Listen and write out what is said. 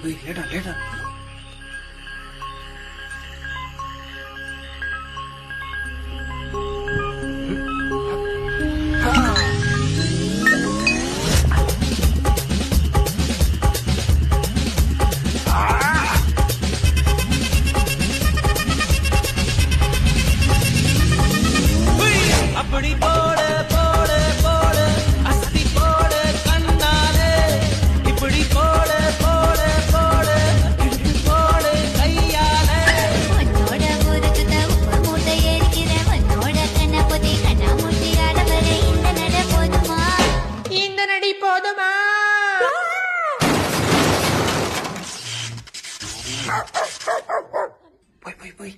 லேட்டா அப்படி போட போட போட அஸ்தி போட கண்ணாலே இப்படி போட போட போட இழுத்து போட கையாலே உன்னோட ஊருக்கு உப்பு மூட்டை ஏறிக்கிற உன்னோட கண்ண பொதி கண்ணா மூட்டி ஆடவர இந்த நட போதுமா இந்த நடி போதுமா போய்